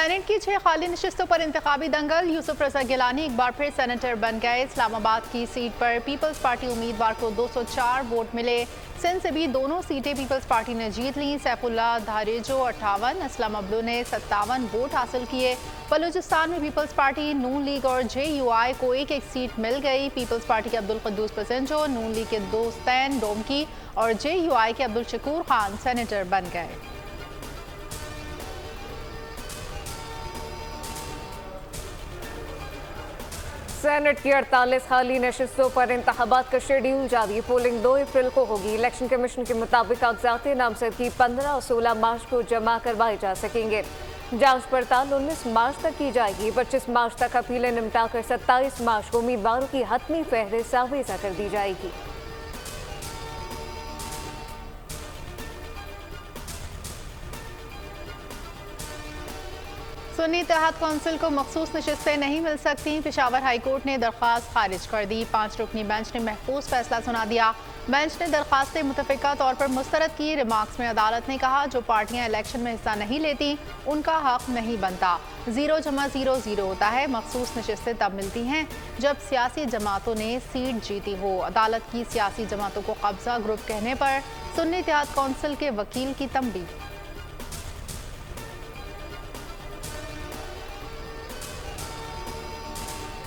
Senate की 6 खाली नशिस्तों पर इंतखाबी दंगल। यूसुफ रजा गिलानी एक बार फिर सेनेटर बन गए। इस्लामाबाद की सीट पर पीपल्स पार्टी उम्मीदवार को 204 वोट मिले। सिंध से भी दोनों सीटें पीपल्स पार्टी ने जीत ली। सैफुल्लाह धारेजो 58, असलम अब्दू ने 57 वोट हासिल किए। बलूचिस्तान में पीपल्स पार्टी, नून लीग और JUI को एक एक सीट मिल गई। पीपल्स पार्टी के अब्दुल कुद्दूस पसंजो, नून लीग के दोस्तैन डोमकी और JUI के अब्दुल शकूर खान सेनेटर बन गए। सेनेट की 48 खाली नशिस्तों पर इंतखाबात का शेड्यूल जारी। पोलिंग 2 अप्रैल को होगी। इलेक्शन कमीशन के मुताबिक कागजात नामजद की 15 और 16 मार्च को जमा करवाए जा सकेंगे। जांच पड़ताल 19 मार्च तक की जाएगी। 25 मार्च तक अपीलें निपटाकर 27 मार्च को उम्मीदवारों की हतमी फहरिस्त आवेजा कर दी जाएगी। सुन्नी इत्तेहाद कौंसिल को मखसूस नशिस्तें नहीं मिल सकती। पेशावर हाईकोर्ट ने दरख्वास्त खारिज कर दी। 5 रुकनी बेंच ने महफूज फैसला सुना दिया। बेंच ने दरख्वास्तें मुतफ़िका तौर पर मुस्तरद की। रिमार्क्स में अदालत ने कहा, जो पार्टियां इलेक्शन में हिस्सा नहीं लेती उनका हक नहीं बनता। 0 जमा 0 0 होता है। मखसूस नशिस्तें तब मिलती हैं जब सियासी जमातों ने सीट जीती हो। अदालत की सियासी जमातों को कब्जा ग्रुप कहने पर सुन्नी इत्तेहाद कौंसिल के वकील की तंबीह।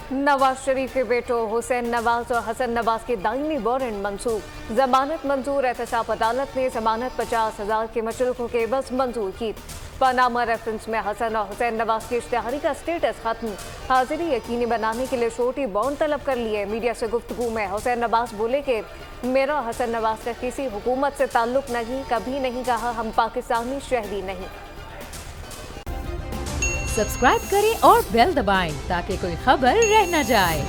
नवाज शरीफ के बेटों हुसैन नवाज और हसन नवाज की दायमी वारंट मंसूर। जमानत मंजूर। एहतसाब अदालत ने जमानत 50,000 के मुचलकों के बस मंजूर की। पनामा रेफरेंस में हसन और हुसैन नवाज की इश्तिहारी का स्टेटस खत्म। हाजिरी यकीनी बनाने के लिए छोटी बॉन्ड तलब कर लिए। मीडिया से गुफ्तगू में हुसैन नवाज बोले कि मेरा हसन नवाज का किसी हुकूमत से ताल्लुक नहीं, कभी नहीं कहा हम पाकिस्तानी शहरी नहीं। सब्सक्राइब करें और बेल दबाएं ताकि कोई खबर रह न जाए।